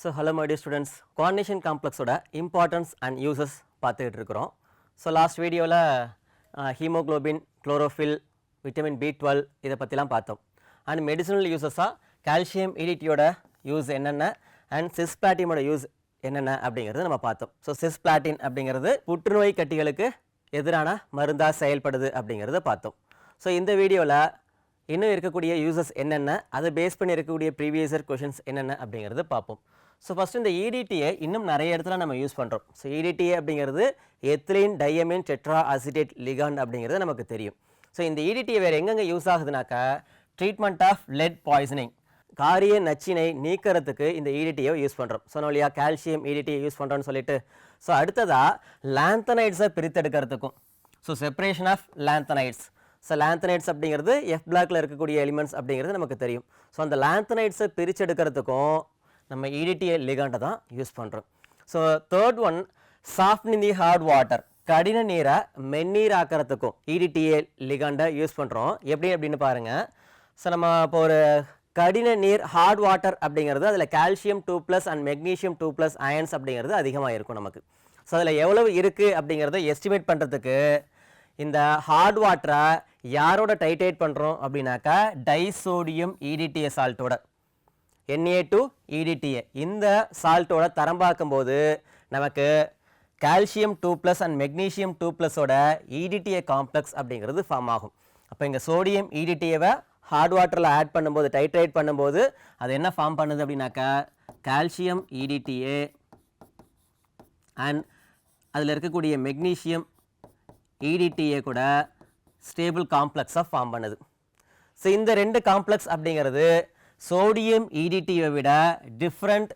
So hello my dear students, coordination complex ஓட importance and uses பார்த்துக்கிட்டு இருக்கிறோம். So last வீடியோவில் ஹீமோக்ளோபின், குளோரோஃபில், விட்டமின் B12 இதை பற்றிலாம் பார்த்தோம். அண்ட் மெடிசனல் யூசஸாக கால்சியம் EDTயோட யூஸ் என்னென்ன அண்ட் சிஸ்பிளாட்டினோட யூஸ் என்னென்ன அப்படிங்கிறது நம்ம பார்த்தோம். ஸோ சிஸ்பிளாட்டின் அப்படிங்கிறது புற்றுநோய் கட்டிகளுக்கு எதிரான மருந்தாக செயல்படுது அப்படிங்கிறத பார்த்தோம். ஸோ இந்த வீடியோவில் இன்னும் இருக்கக்கூடிய யூசஸ் என்னென்ன, அதை பேஸ் பண்ணி இருக்கக்கூடிய ப்ரீவியஸ் இயர் கொஷின்ஸ் என்னென்ன அப்படிங்கிறது பார்ப்போம். ஸோ ஃபஸ்ட்டு இந்த EDTA இன்னும் நிறைய இடத்துல நம்ம யூஸ் பண்ணுறோம். ஸோ EDTA அப்படிங்கிறது ethylene diamine tetra acetate ligand அப்படிங்கிறது நமக்கு தெரியும். ஸோ இந்த EDTA வேறு எங்கெங்கே யூஸ் ஆகுதுனாக்கா ட்ரீட்மெண்ட் ஆஃப் லெட் பாய்சனிங், காரிய நச்சினை நீக்கிறதுக்கு இந்த EDTA யூஸ் பண்ணுறோம். சொன்னோம் இல்லையா, கால்சியம் EDTA யூஸ் பண்ணுறோன்னு சொல்லிட்டு. ஸோ அடுத்ததாக லாந்தனைட்ஸை பிரித்தெடுக்கிறதுக்கும், so separation of lanthanides. So lanthanides அப்படிங்கிறது எஃப் பிளாக்ல இருக்கக்கூடிய எலிமெண்ட்ஸ் அப்படிங்கிறது நமக்கு தெரியும். ஸோ அந்த லாந்தனைட்ஸை பிரிச்செடுக்கிறதுக்கும் நம்ம EDTA லிகாண்டை தான் யூஸ் பண்ணுறோம். So third one, softening the heart water, கடின நீரை மென்னீர் ஆக்கிறதுக்கும் EDTA லிகாண்டை யூஸ் பண்ணுறோம். எப்படி அப்படின்னு பாருங்கள். ஸோ நம்ம இப்போ ஒரு கடின நீர் ஹார்ட் வாட்டர் அப்படிங்கிறது அதில் கால்சியம் 2+ அண்ட் மெக்னீஷியம் 2+ அயன்ஸ் அப்படிங்கிறது அதிகமாக இருக்கும் நமக்கு. ஸோ அதில் எவ்வளவு இருக்குது அப்படிங்கிறத எஸ்டிமேட் பண்ணுறதுக்கு இந்த ஹார்ட் வாட்டரை யாரோட டைட்ரேட் பண்ணுறோம் அப்படின்னாக்கா டைசோடியம் EDTA சால்ட்டோட, Na2EDTA இந்த சால்ட்டோட தரம் பார்க்கும்போது நமக்கு கால்சியம் 2+ அண்ட் மெக்னீஷியம் 2+ஓட EDTA காம்ப்ளெக்ஸ் அப்படிங்கிறது ஃபார்ம் ஆகும். அப்போ இங்கே சோடியம் EDTAவை ஹார்ட் வாட்டரில் ஆட் பண்ணும்போது, டைட்ரேட் பண்ணும்போது அது என்ன ஃபார்ம் பண்ணுது அப்படின்னாக்கா கால்சியம் EDTA அண்ட் அதில் இருக்கக்கூடிய மெக்னீஷியம் EDTA கூட ஸ்டேபிள் காம்ப்ளெக்ஸாக ஃபார்ம் பண்ணுது. ஸோ இந்த ரெண்டு காம்ப்ளெக்ஸ் அப்படிங்கிறது சோடியம் EDTA விட டிஃப்ரெண்ட்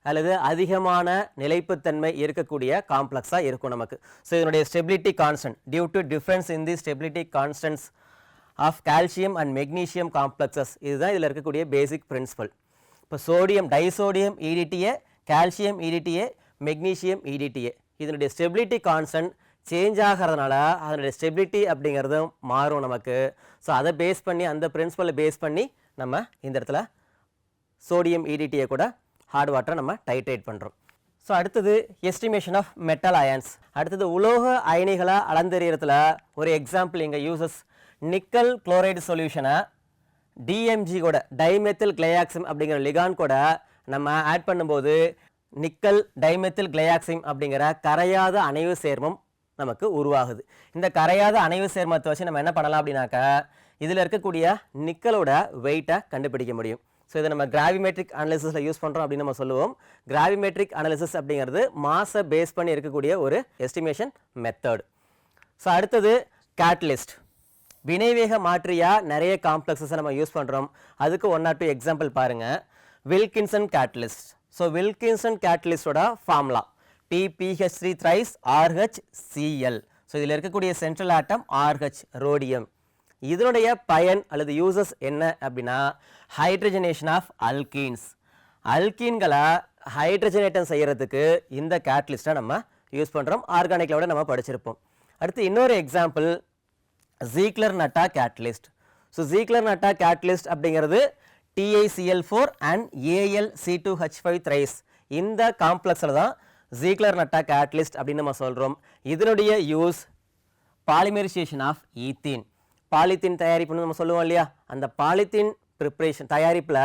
அல்லது அதிகமான நிலைப்புத்தன்மை இருக்கக்கூடிய காம்ப்ளெக்ஸாக இருக்கும் நமக்கு. ஸோ இதனுடைய stability constant due to difference in the stability constants of calcium and magnesium complexes, இதுதான் இதில் இருக்கக்கூடிய பேசிக் பிரின்சிபல். இப்போ sodium disodium EDTA, calcium EDTA, magnesium EDTA இதனுடைய ஸ்டெபிலிட்டி கான்ஸ்டன்ட் சேஞ்ச் ஆகிறதுனால அதனுடைய ஸ்டெபிலிட்டி அப்படிங்கிறதும் மாறும் நமக்கு. ஸோ அதை பேஸ் பண்ணி, அந்த பிரின்சிபலை பேஸ் பண்ணி நம்ம இந்த இடத்துல சோடியம் EDTA கூட ஹார்ட் வாட்டரை நம்ம டைட்ரேட் பண்ணுறோம். ஸோ அடுத்தது எஸ்டிமேஷன் ஆஃப் மெட்டல் அயன்ஸ். அடுத்தது உலோக அயனிகளை அளந்தெறியறதுல ஒரு எக்ஸாம்பிள் இங்கே யூசஸ். நிக்கல் குளோரைடு சொல்யூஷனை DMG கூட, டைமெத்தில் கிளையாக்சிம் அப்படிங்கிற லிகான் கூட நம்ம ஆட் பண்ணும்போது நிக்கல் டைமெத்தில் கிளையாக்சிம் அப்படிங்கிற கரையாத அணைவு சேர்மம் நமக்கு உருவாகுது. இந்த கரையாத அணைவு சேர்மத்தை வச்சு நம்ம என்ன பண்ணலாம் அப்படின்னாக்கா இதில் இருக்கக்கூடிய நிக்கலோட வெயிட்டை கண்டுபிடிக்க முடியும். ஸோ இதை நம்ம கிராவிமெட்ரிக் அனாலிசிஸில் யூஸ் பண்ணுறோம் அப்படின்னு நம்ம சொல்லுவோம். கிராவிமெட்ரிக் அனாலிசிஸ் அப்படிங்கிறது மாஸை பேஸ் பண்ணி இருக்கக்கூடிய ஒரு எஸ்டிமேஷன் மெத்தட். ஸோ அடுத்தது கேட்டலிஸ்ட், வினைவேக மாற்றியாக நிறைய காம்ப்ளெக்ஸஸை நம்ம யூஸ் பண்ணுறோம். அதுக்கு 1 or 2 எக்ஸாம்பிள் பாருங்கள். Wilkinson catalyst. ஸோ வில்கின்சன் கேட்டலிஸ்டோட formula PPH3 thrice RHCl. So இதில் இருக்கக்கூடிய சென்ட்ரல் ஆட்டம் RH, ரோடியம். இதனுடைய பயன் அல்லது யூசஸ் என்ன அப்படின்னா ஹைட்ரஜனேஷன் ஆஃப் அல்கீன்ஸ். அல்கீன்களை ஹைட்ரஜனேட்டம் செய்கிறதுக்கு இந்த கேட்டலிஸ்ட்டை நம்ம யூஸ் பண்ணுறோம். ஆர்கானிக்கலோட நம்ம படிச்சிருப்போம். அடுத்து இன்னொரு எக்ஸாம்பிள் ஜீக்லர்-நட்டா கேட்டலிஸ்ட். ஸோ ஜீக்லர்-நட்டா கேட்டலிஸ்ட் அப்படிங்கிறது TiCl4 அண்ட் AlC2H5 thrice இந்த காம்ப்ளெக்ஸில் தான் ஜீக்லர்-நட்டா கேட்டலிஸ்ட் அப்படின்னு நம்ம சொல்கிறோம். இதனுடைய use polymerisation of ethene, polythene தயாரிப்புன்னு நம்ம சொல்லுவோம் இல்லையா, அந்த பாலித்தீன் ப்ரிப்ரேஷன் தயாரிப்பில்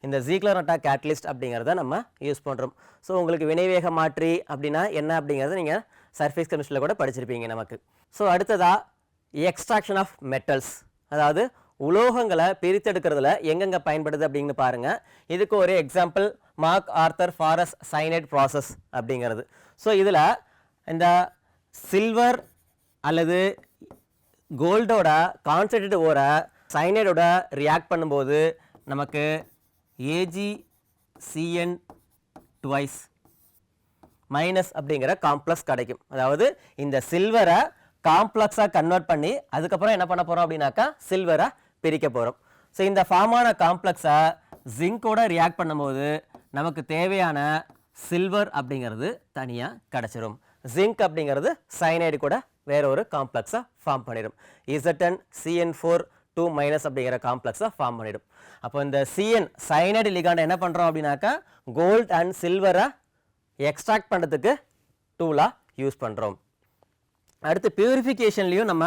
இந்த ஜீக்லர்-நட்டா கேட்டலிஸ்ட் அப்படிங்கிறத நம்ம யூஸ் பண்ணுறோம். ஸோ உங்களுக்கு வினைவேக மாற்றி அப்படின்னா என்ன அப்படிங்கிறத நீங்கள் சர்ஃபேஸ் கெமிஸ்ட்ரியில் கூட படிச்சிருப்பீங்க நமக்கு. ஸோ அடுத்ததாக எக்ஸ்ட்ராக்ஷன் ஆஃப் மெட்டல்ஸ், அதாவது உலோகங்களை பிரித்தெடுக்கிறதுல எங்கெங்கே பயன்படுது அப்படின்னு பாருங்கள். இதுக்கு ஒரு example mark author ஃபாரஸ் cyanide process அப்படிங்கிறது. ஸோ இதில் இந்த சில்வர் அல்லது கோல்டோட கான்சன்ட்ரேட்டட் ஓர சைனைடோட ரியாக்ட் பண்ணும்போது நமக்கு AgCN twice மைனஸ் அப்படிங்கிற காம்ப்ளெக்ஸ் கிடைக்கும். அதாவது இந்த சில்வரை காம்ப்ளெக்ஸாக கன்வெர்ட் பண்ணி அதுக்கப்புறம் என்ன பண்ண போகிறோம் அப்படின்னாக்கா சில்வரை பிரிக்க போகிறோம். ஸோ இந்த ஃபார்மான காம்ப்ளெக்ஸை ஜிங்கோட ரியாக்ட் பண்ணும்போது நமக்கு தேவையான சில்வர் அப்படிங்கிறது தனியாக கிடச்சிரும். ஜிங்க் அப்படிங்கிறது சைனைடு கூட வேற ஒரு காம்ப்ளெக்ஸாக ஃபார்ம் பண்ணிடும். Zn CN4 2 மைனஸ் அப்படிங்கிற காம்ப்ளெக்ஸை ஃபார்ம் பண்ணிடும். அப்போ இந்த சிஎன் சயனைடு லிகாண்ட் என்ன பண்ணுறோம் அப்படின்னாக்கா கோல்ட் அண்ட் சில்வரை எக்ஸ்ட்ராக்ட் பண்ணுறதுக்கு டூலாக யூஸ் பண்ணுறோம். அடுத்து பியூரிஃபிகேஷன்லேயும் நம்ம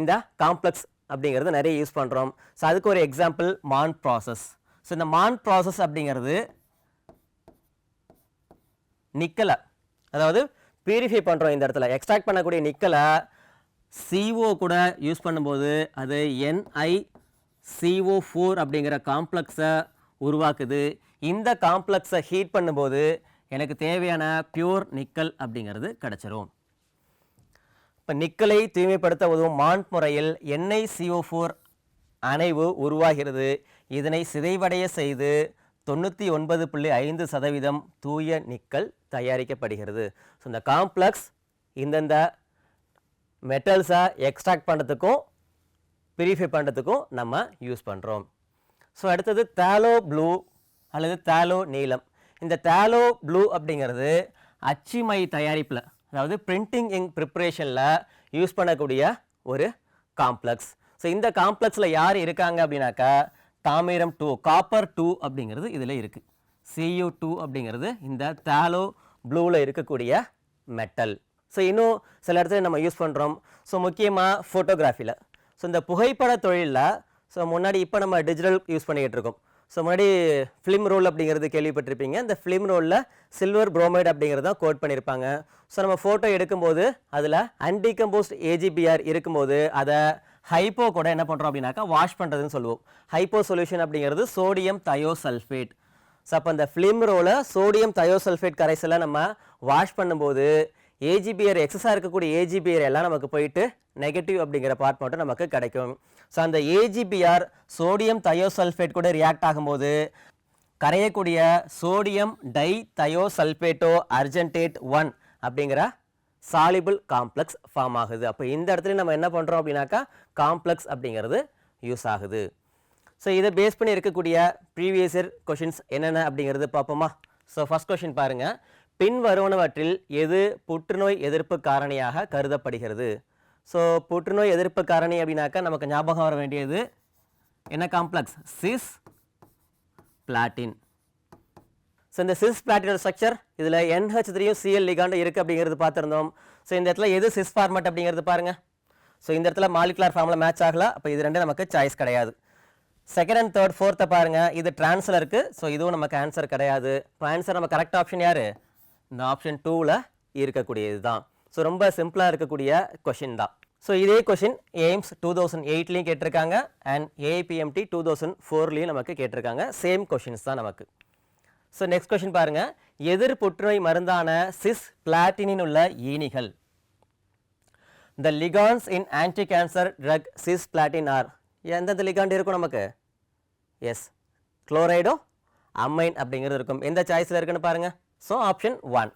இந்த காம்ப்ளெக்ஸ் அப்படிங்கிறது நிறைய யூஸ் பண்ணுறோம். ஸோ அதுக்கு ஒரு எக்ஸாம்பிள் மான் ப்ராசஸ். ஸோ இந்த மான் ப்ராசஸ் அப்படிங்கிறது நிக்கலை, அதாவது பியூரிஃபை பண்ணுறோம். இந்த இடத்துல எக்ஸ்ட்ராக்ட் பண்ணக்கூடிய நிக்கலை CO கூட யூஸ் பண்ணும்போது அது NiCO4 அப்படிங்கிற காம்ப்ளெக்ஸை உருவாக்குது. இந்த காம்ப்ளெக்ஸை ஹீட் பண்ணும்போது எனக்கு தேவையான பியூர் நிக்கல் அப்படிங்கிறது கிடச்சிரும். இப்போ நிக்கலை தூய்மைப்படுத்த உதவும் மான் முறையில் NiCO4 அணைவு உருவாகிறது. இதனை சிதைவடைய செய்து 99.5% தூய நிக்கல் தயாரிக்கப்படுகிறது. ஸோ இந்த காம்ப்ளெக்ஸ் இந்தந்த மெட்டல்ஸை எக்ஸ்ட்ராக்ட் பண்ணுறதுக்கும் பியூரிஃபை பண்ணுறதுக்கும் நம்ம யூஸ் பண்ணுறோம். ஸோ அடுத்தது தாலோ ப்ளூ அல்லது தாலோ நீலம். இந்த தாலோ ப்ளூ அப்படிங்கிறது அச்சுமை தயாரிப்பில், அதாவது பிரிண்டிங் இங்க் ப்ரிப்ரேஷனில் யூஸ் பண்ணக்கூடிய ஒரு காம்ப்ளெக்ஸ். ஸோ இந்த காம்ப்ளெக்ஸில் யார் இருக்காங்க அப்படின்னாக்கா தாமிரம் 2 காப்பர் 2 அப்படிங்கிறது இதில் இருக்குது. Cu2 அப்படிங்கிறது இந்த தாலோ ப்ளூவில் இருக்கக்கூடிய மெட்டல். ஸோ இன்னும் சில இடத்துல நம்ம யூஸ் பண்ணுறோம். ஸோ முக்கியமாக ஃபோட்டோகிராஃபியில், ஸோ இந்த புகைப்பட தொழிலில், ஸோ முன்னாடி இப்போ நம்ம டிஜிட்டல் யூஸ் பண்ணிக்கிட்டு இருக்கோம். ஸோ முன்னாடி ஃபிலிம் ரோல் அப்படிங்கிறது கேள்விப்பட்டிருப்பீங்க. இந்த ஃபிலிம் ரோலில் சில்வர் புரோமைடு அப்படிங்கிறது தான் கோட் பண்ணியிருப்பாங்க. ஸோ நம்ம ஃபோட்டோ எடுக்கும்போது அதில் அன்டிகம்போஸ்ட் AGBR இருக்கும்போது அதை ஹைப்போ கூட என்ன பண்ணுறோம் அப்படின்னாக்கா வாஷ் பண்ணுறதுன்னு சொல்லுவோம். ஹைப்போ சொல்யூஷன் அப்படிங்கிறது சோடியம் தயோசல்ஃபேட். ஸோ அப்போ அந்த ஃபிலிம் ரோலை சோடியம் தயோசல்ஃபேட் கரைசலை நம்ம வாஷ் பண்ணும்போது AGBR எக்ஸஸாக இருக்கக்கூடிய AGBR எல்லாம் நமக்கு போயிட்டு நெகட்டிவ் அப்படிங்கிற பார்ட் மட்டும் நமக்கு கிடைக்கும். ஸோ அந்த AGBR சோடியம் தயோசல்ஃபேட் கூட ரியாக்ட் ஆகும்போது கரையக்கூடிய சோடியம் டை தயோசல்ஃபேட்டோ அர்ஜென்டேட் 1 அப்படிங்கிற சாலிபிள் காம்ப்ளெக்ஸ் ஃபார்ம் ஆகுது. அப்போ இந்த இடத்துல நம்ம என்ன பண்ணுறோம் அப்படின்னாக்கா காம்ப்ளெக்ஸ் அப்படிங்கிறது யூஸ் ஆகுது. ஸோ இதை பேஸ் பண்ணி இருக்கக்கூடிய ப்ரீவியஸ் இயர் கொஷின்ஸ் என்னென்ன அப்படிங்கிறது பார்ப்போமா. ஸோ ஃபர்ஸ்ட் கொஷின் பாருங்கள், பின் வருவனவற்றில் எது புற்றுநோய் எதிர்ப்பு காரணியாக கருதப்படுகிறது? ஸோ புற்றுநோய் எதிர்ப்பு காரணி அப்படின்னாக்கா நமக்கு ஞாபகம் வர வேண்டியது என்ன காம்ப்ளெக்ஸ்? சிஸ் பிளாட்டின். ஸோ இந்த சிஸ் பிளாட்டினோட ஸ்ட்ரக்சர் இதில் NH3யும் Cl லிகாண்ட் இருக்குது அப்படிங்கிறது பார்த்துருந்தோம். ஸோ இந்த இடத்துல எது சிஸ் ஃபார்மேட் அப்படிங்கிறது பாருங்கள். ஸோ இந்த இடத்துல மாலிகுலர் ஃபார்மில் மேட்ச் ஆகல, அப்போ இது ரெண்டும் நமக்கு சாய்ஸ் கிடையாது. செகண்ட் அண்ட் தேர்ட் ஃபோர்த்தை பாருங்கள், இது டிரான்ஸில் இருக்குது. ஸோ இதுவும் நமக்கு ஆன்சர் கிடையாது. இப்போ ஆன்சர் நம்ம கரெக்ட் ஆப்ஷன் யார்? இந்த ஆப்ஷன் 2ல் இருக்கக்கூடியது தான். ஸோ ரொம்ப சிம்பிளாக இருக்கக்கூடிய கொஷின் தான். ஸோ இதே கொஷின் எய்ம்ஸ் 2008லையும் கேட்டிருக்காங்க அண்ட் AIPMT 2004லையும் நமக்கு கேட்டிருக்காங்க. சேம் கொஷின்ஸ் தான் நமக்கு. ஸோ நெக்ஸ்ட் கொஷின் பாருங்கள், எதிர் புற்றுநோய் மருந்தான சிஸ் பிளாட்டினின் உள்ள ஈனிகள். The ligands in anti cancer drug cisplatin are. எந்தெந்த லிகாண்ட் இருக்கும் நமக்கு? எஸ், குளோரைடோ அமைன் அப்படிங்கிறது இருக்கும். எந்த சாய்ஸில் இருக்குன்னு பாருங்கள். So option 1.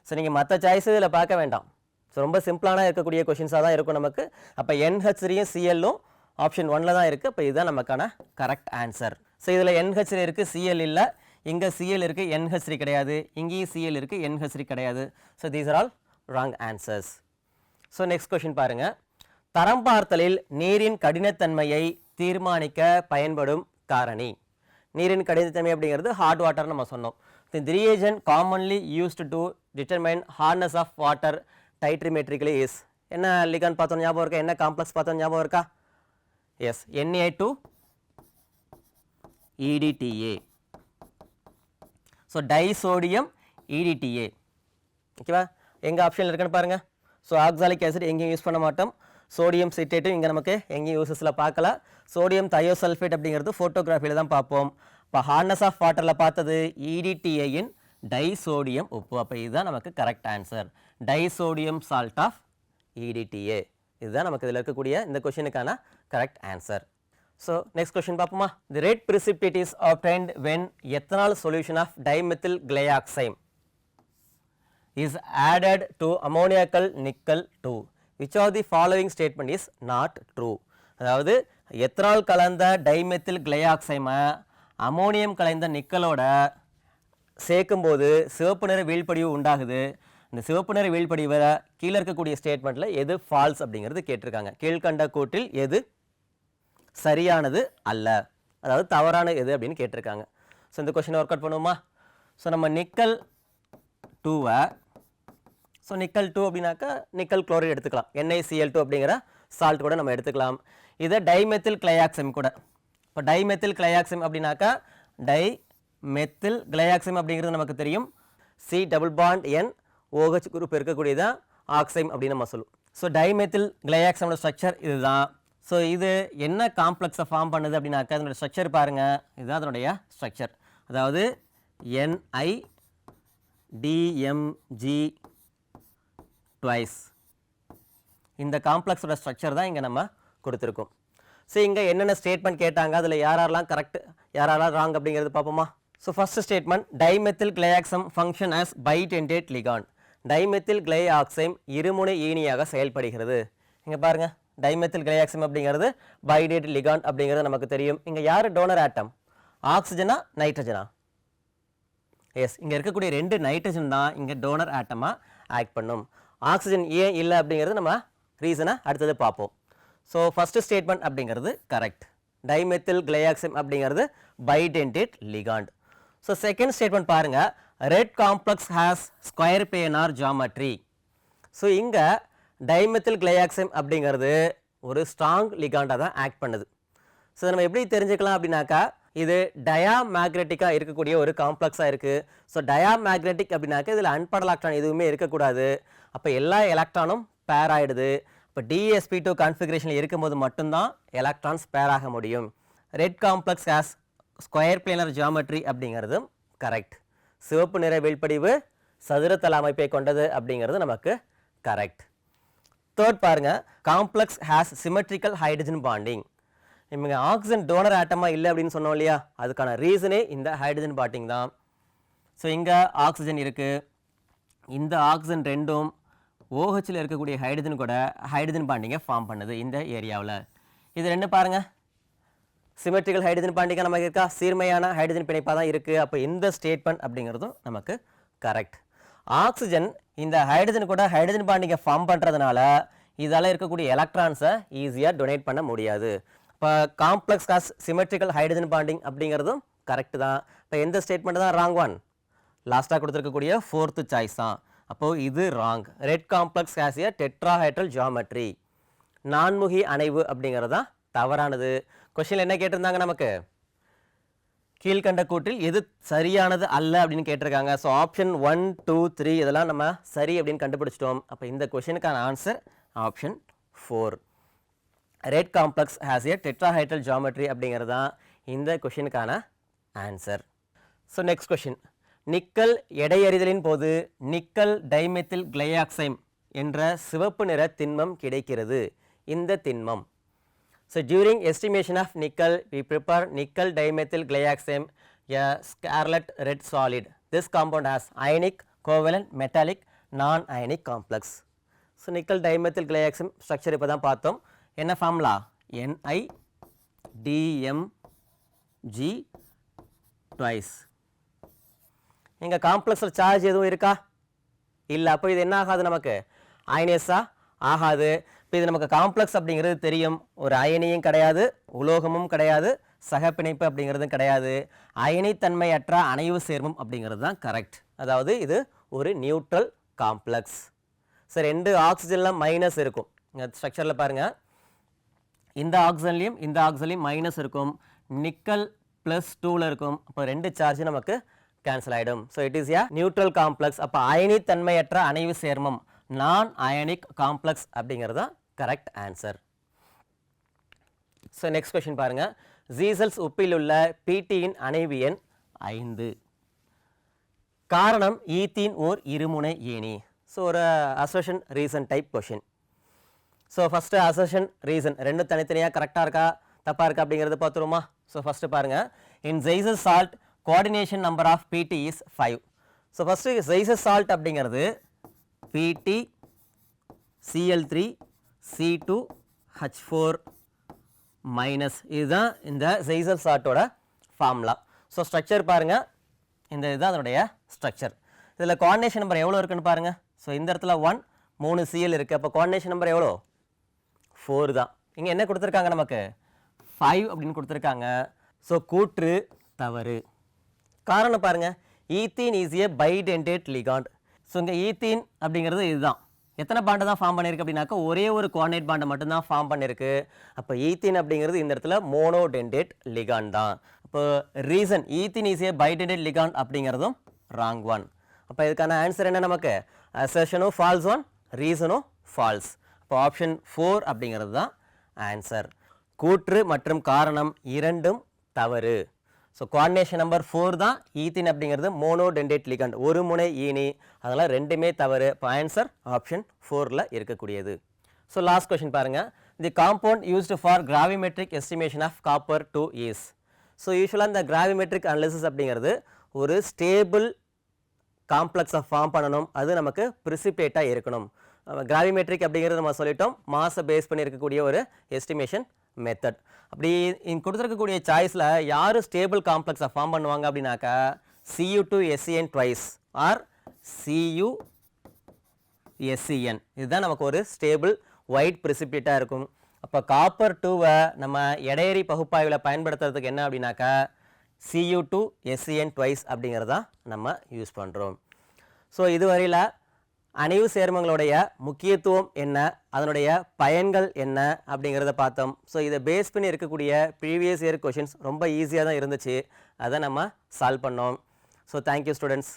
ஸோ நீங்கள் மற்ற சாய்ஸ் இதில் பார்க்க வேண்டாம். ஸோ ரொம்ப சிம்பிளான இருக்கக்கூடிய கொஷின்ஸாக தான் இருக்கும் நமக்கு. அப்போ NH3யும் Clலும் ஆப்ஷன் 1ல் தான் இருக்குது. அப்போ இதுதான் நமக்கான கரெக்ட் ஆன்சர். ஸோ இதில் NH3 இருக்குது, Cl இல்லை. இங்கே Cl இருக்குது, NH3 கிடையாது. இங்கேயும் Cl இருக்குது, NH3 கிடையாது. So these are all wrong answers. So next question பாருங்கள், தரம் பார்த்தலில் நீரின் கடினத்தன்மையை தீர்மானிக்க பயன்படும் காரணி. நீரின் கடினத்தன்மை அப்படிங்கிறது ஹார்ட் வாட்டர் நம்ம சொன்னோம். The reagent commonly used to determine hardness of water titrimetrically is. என்ன லிகாண்ட் பார்த்தோம் ஞாபகம் இருக்கா? என்ன காம்ப்ளெக்ஸ் பார்த்தோம் ஞாபகம் இருக்கா? Yes, Na2 EDTA. So disodium EDTA. ஓகேவா? எங்கே ஆப்ஷனில் இருக்குன்னு பாருங்கள். ஸோ ஆக்சாலிக் ஆசிட் எங்கேயும் யூஸ் பண்ண மாட்டோம். சோடியம் சிட்ரேட்டும் இங்கே நமக்கு எங்கேயும் யூசஸில் பார்க்கல. சோடியம் தயோசல்ஃபேட் அப்படிங்கிறது ஃபோட்டோகிராஃபியில் தான் பார்ப்போம். இப்போ ஹார்ட்னஸ் ஆஃப் வாட்டரில் பார்த்தது EDTA-யின் டைசோடியம் உப்பு. அப்போ இதுதான் நமக்கு correct answer. Disodium salt of EDTA. இதுதான் நமக்கு இதில் இருக்கக்கூடிய இந்த கொஷினுக்கான correct answer. So next question பார்ப்போமா. The red precipitate is obtained when ethanol solution of dimethyl glyoxime is added to ammoniacal nickel 2. Which of the following statement is not true? அதாவது ethanol கலந்த dimethyl கிளையாக்சைமை ammonium கலந்த நிக்கலோட சேர்க்கும்போது சிவப்பு நிற வீழ்படிவு உண்டாகுது. இந்த சிவப்பு நிற வீழ்படிவை கீழே இருக்கக்கூடிய ஸ்டேட்மெண்ட்டில் எது ஃபால்ஸ் அப்படிங்கிறது கேட்டிருக்காங்க. கீழ்கண்ட கூற்றில் எது சரியானது அல்ல, அதாவது தவறான எது அப்படின்னு கேட்டிருக்காங்க. ஸோ இந்த கொஸ்டினை ஒர்க் அவுட் பண்ணுவோமா? ஸோ நம்ம நிக்கல் 2வை ஸோ நிக்கல் 2 அப்படின்னாக்கா நிக்கல் குளோரைடு எடுத்துக்கலாம், NiCl2 அப்படிங்கிற சால்ட் கூட நம்ம எடுத்துக்கலாம். இதை டைமெத்தில் கிளையாக்சைம் கூட. இப்போ டைமெத்தில் கிளையாக்சைம் அப்படின்னாக்கா டைமெத்தில் கிளையாக்சைம் அப்படிங்கிறது நமக்கு தெரியும், C double bond N OH group இருக்கக்கூடியதான் ஆக்சைம் அப்படின்னு நம்ம சொல்லுவோம். ஸோ டைமெத்தில் கிளையாக்சைமோட ஸ்ட்ரக்சர் இதுதான். ஸோ இது என்ன காம்ப்ளெக்ஸை ஃபார்ம் பண்ணுது அப்படின்னாக்கா அதனோட ஸ்ட்ரக்சர் பாருங்கள், இதுதான் அதனுடைய ஸ்ட்ரக்சர். அதாவது NiDMG ட்வைஸ் இந்த காம்ப்ளெக்ஸோட ஸ்ட்ரக்சர் தான் இங்கே நம்ம கொடுத்துருக்கோம். ஸோ இங்கே என்னென்ன ஸ்டேட்மெண்ட் கேட்டாங்க, அதில் யாரெல்லாம் கரெக்ட் யாரெல்லாம் ராங் அப்படிங்கிறது பார்ப்போமா? So first statement, dimethyl glyoxime function as bidentate ligand. Dimethyl glyoxime இருமுனை ஈனியாக செயல்படுகிறது. இங்கே பாருங்கள், டைமெத்தில் கிளையாக்சைம் அப்படிங்கிறது பைடேட் லிகாண்ட் அப்படிங்கிறது நமக்கு தெரியும். இங்கே யார் டோனர் ஆட்டம், ஆக்சிஜனா நைட்ரஜனா? எஸ், இங்கே இருக்கக்கூடிய 2 நைட்ரஜன் தான் இங்கே டோனர் ஆட்டமாக ஆக்ட் பண்ணும். ஆக்சிஜன் ஏன் இல்லை அப்படிங்கிறது நம்ம ரீசனை அடுத்தது பார்ப்போம். ஸோ ஃபர்ஸ்ட் ஸ்டேட்மெண்ட் அப்படிங்கிறது கரெக்ட், டைமெத்தில் கிளையாக்சைம் அப்படிங்கிறது பைடென்டேட் லிகாண்ட். ஸோ செகண்ட் ஸ்டேட்மெண்ட் பாருங்கள், red complex has square planar geometry. So இங்கே டைமெத்தில் கிளையாக்சைம் அப்படிங்கிறது ஒரு ஸ்ட்ராங் லிகாண்டாக தான் ஆக்ட் பண்ணுது. ஸோ நம்ம எப்படி தெரிஞ்சுக்கலாம் அப்படின்னாக்கா, இது டயாமேக்னெட்டிக்காக இருக்கக்கூடிய ஒரு காம்ப்ளெக்ஸாக இருக்குது. ஸோ டயாமேக்னெட்டிக் அப்படின்னாக்கா இதில் அன்பேர்ட் எலக்ட்ரான் எதுவுமே இருக்கக்கூடாது. அப்போ எல்லா எலக்ட்ரானும் பேர் ஆகிடுது. இப்போ DsP2 கான்ஃபிகரேஷனில் இருக்கும்போது மட்டும்தான் எலக்ட்ரான்ஸ் பேர் ஆக முடியும். Red complex has square planar geometry அப்படிங்கிறதும் கரெக்ட். சிவப்பு நிற வீழ்படிவு சதுரத்தல அமைப்பை கொண்டது அப்படிங்கிறது நமக்கு கரெக்ட். தேர்ட் பாருங்க, complex has symmetrical hydrogen bonding. இவங்க ஆக்சிஜன் டோனர் ஆட்டமாக இல்லை அப்படின்னு சொன்னோம் இல்லையா, அதுக்கான ரீசனே இந்த ஹைட்ரஜன் பாண்டிங் தான். ஸோ இங்கே ஆக்சிஜன் இருக்குது, இந்த ஆக்சிஜன் ரெண்டும் OHல இருக்கக்கூடிய ஹைட்ரஜன் கூட ஹைட்ரஜன் பாண்டிங்கை ஃபார்ம் பண்ணுது இந்த ஏரியாவில். இது ரெண்டு பாருங்கள், சிமெட்ரிக்கல் ஹைட்ரஜன் பாண்டிங்காக நமக்கு இருக்கா, சீர்மையான ஹைட்ரஜன் பிணைப்பாக தான் இருக்குது. அப்போ இந்த ஸ்டேட்மெண்ட் அப்படிங்கிறதும் நமக்கு கரெக்ட். ஆக்சிஜன் இந்த ஹைட்ரஜன் கூட ஹைட்ரஜன் பாண்டிங்கை ஃபார்ம் பண்ணுறதுனால இதால் இருக்கக்கூடிய எலக்ட்ரான்ஸை ஈஸியாக டொனேட் பண்ண முடியாது. இப்போ complex cause symmetrical hydrogen bonding அப்படிங்கிறதும் கரெக்ட் தான். இப்போ எந்த ஸ்டேட்மெண்ட் தான் ராங் ஒன், லாஸ்ட்டாக கொடுத்துருக்கக்கூடிய ஃபோர்த்து சாய்ஸ் தான். அப்போது இது wrong. Red complex has a tetrahedral geometry. நான்முகி அணைவு அப்படிங்கிறது தான் தவறானது. கொஸ்டின் என்ன கேட்டிருந்தாங்க, நமக்கு கீழ்கண்ட கூற்றில் எது சரியானது அல்ல அப்படின்னு கேட்டிருக்காங்க. ஸோ ஆப்ஷன் 1, 2, 3 இதெல்லாம் நம்ம சரி அப்படின்னு கண்டுபிடிச்சிட்டோம். அப்போ இந்த கொஸ்டினுக்கான answer option 4. Red complex has a tetrahedral geometry அப்படிங்கிறது தான் இந்த கொஸ்டினுக்கான answer. So next question, nickel எடையறிதலின் போது நிக்கல் டைமெத்தில் கிளையாக்சைம் என்ற சிவப்பு நிற திண்மம் கிடைக்கிறது. இந்த திண்மம். So during estimation of nickel, we prepare nickel dimethyl glycoxime, a scarlet red solid. This compound has ionic, covalent, metallic, non-ionic complex. So nickel dimethyl glycoxime structure இப்போ தான் பார்த்தோம். என்ன ஃபார்முலா, NiDMG twice. இங்கே காம்ப்ளெக்ஸில் சார்ஜ் எதுவும் இருக்கா, இல்லை. அப்போ இது என்ன ஆகாது, நமக்கு அயனைஸாக ஆகாது. இப்போ இது நமக்கு காம்ப்ளெக்ஸ் அப்படிங்கிறது தெரியும், ஒரு அயனியும் கிடையாது, உலோகமும் கிடையாது, சகப்பிணைப்பு அப்படிங்கிறதும் கிடையாது. அயனித்தன்மையற்ற அணைவு சேர்மம் அப்படிங்கிறது தான் கரெக்ட். அதாவது இது ஒரு நியூட்ரல் காம்ப்ளெக்ஸ். சரி, 2 ஆக்சிஜன்லாம் மைனஸ் இருக்கும். இந்த ஸ்ட்ரக்சரில் பாருங்கள், இந்த ஆக்சிஜன்லையும் மைனஸ் இருக்கும். நிக்கல் +2ல் இருக்கும். அப்போ 2 சார்ஜ் நமக்கு கேன்சல் ஆகிடும். So it is a neutral complex. அப்போ அயனித்தன்மையற்ற அணைவு சேர்மம், நான் அயனிக் காம்ப்ளெக்ஸ் அப்படிங்கிறது தான் correct answer. So next question பாருங்க, ஜீசல்ஸ் உப்பில் உள்ள பீட்டியின் அணைவு எண் 5. காரணம் ஈத்தீன் ஓர் இருமுனை ஏணி. ஸோ ஒரு assertion reason type question. So first assertion reason ரெண்டு தனித்தனியாக கரெக்டாக இருக்கா தப்பாக இருக்கா அப்படிங்கிறத பார்த்துருமா. ஸோ ஃபஸ்ட்டு பாருங்கள், in Zeise's salt coordination number of PT is 5. So first Zeise's salt அப்படிங்கிறது PT Cl3 C2H4 மைனஸ், இதுதான் இந்த ஜெய்சல் சால்ட்டோட ஃபார்முலா. ஸோ ஸ்ட்ரக்சர் பாருங்கள், இந்த இதுதான் அதனுடைய ஸ்ட்ரக்சர். இதில் கோஆர்டினேஷன் நம்பர் எவ்வளோ இருக்குன்னு பாருங்கள். ஸோ இந்த இடத்துல 1 3 Cl இருக்குது. அப்போ கோஆர்டினேஷன் நம்பர் எவ்வளோ, 4 தான். இங்கே என்ன கொடுத்துருக்காங்க, நமக்கு 5 அப்படின்னு கொடுத்துருக்காங்க. ஸோ கூற்று தவறு. காரணம் பாருங்கள், ethene is a bidentate ligand. So இங்கே ஈத்தீன் அப்படிங்கிறது இதுதான். எத்தனை பாண்டை தான் ஃபார்ம் பண்ணியிருக்கு அப்படின்னாக்கா ஒரே ஒரு கோஆர்டினேட் பாண்டை மட்டும்தான் ஃபார்ம் பண்ணியிருக்கு. அப்போ ஈத்தீன் அப்படிங்கிறது இந்த இடத்துல மோனோடென்டேட் லிகாண்ட் தான். இப்போ reason ethene is a bidentate ligand அப்படிங்கிறதும் ராங் ஒன். அப்போ இதுக்கான ஆன்சர் என்ன? நமக்கு அசர்ஷனும் ஃபால்ஸ் ஒன், ரீசனும் ஃபால்ஸ். அப்போ ஆப்ஷன் 4 அப்படிங்கிறது தான் ஆன்சர். கூற்று மற்றும் காரணம் இரண்டும் தவறு. ஸோ கோஆர்டினேஷன் நம்பர் 4 தான் ஈத்தீன் அப்படிங்கிறது மோனோடென்டேட் லிகாண்ட், ஒரு முனை ஈனி. அதெல்லாம் ரெண்டுமே தவறு. இப்போ ஆன்சர் ஆப்ஷன் 4ல் இருக்கக்கூடியது. ஸோ லாஸ்ட் கொஸ்டின் பாருங்கள். The compound used for gravimetric estimation of copper 2 is. So யூஸ்வலாக இந்த கிராவிமெட்ரிக் அனாலிசிஸ் அப்படிங்கிறது ஒரு ஸ்டேபிள் காம்ப்ளெக்ஸை ஃபார்ம் பண்ணணும், அது நமக்கு ப்ரிசிபேட்டாக இருக்கணும். கிராவிமெட்ரிக் அப்படிங்கிறது நம்ம சொல்லிட்டோம், மாஸை பேஸ் பண்ணி இருக்கக்கூடிய ஒரு எஸ்டிமேஷன் மெத்தட். அப்படி கொடுத்துருக்கக்கூடிய சாய்ஸில் யார் ஸ்டேபிள் காம்ப்ளெக்ஸை ஃபார்ம் பண்ணுவாங்க அப்படின்னாக்கா Cu2SCN ட்வைஸ் ஆர் CuSCN. இதுதான் நமக்கு ஒரு ஸ்டேபிள் ஒயிட் ப்ரிசிபிட்டேட்டாக இருக்கும். அப்போ காப்பர் 2வை நம்ம எடையறி பகுப்பாய்வில் பயன்படுத்துறதுக்கு என்ன அப்படின்னாக்கா Cu2SCN ட்வைஸ் அப்படிங்கிறதான் நம்ம யூஸ் பண்ணுறோம். ஸோ இதுவரையில் அணைவு சேர்மங்களுடைய முக்கியத்துவம் என்ன, அதனுடைய பயன்கள் என்ன அப்படிங்கிறத பார்த்தோம். ஸோ இதை பேஸ் பண்ணி இருக்கக்கூடிய ப்ரீவியஸ் இயர் கொஷின்ஸ் ரொம்ப ஈஸியாக தான் இருந்துச்சு, அதை நம்ம சால்வ் பண்ணோம். So thank you students.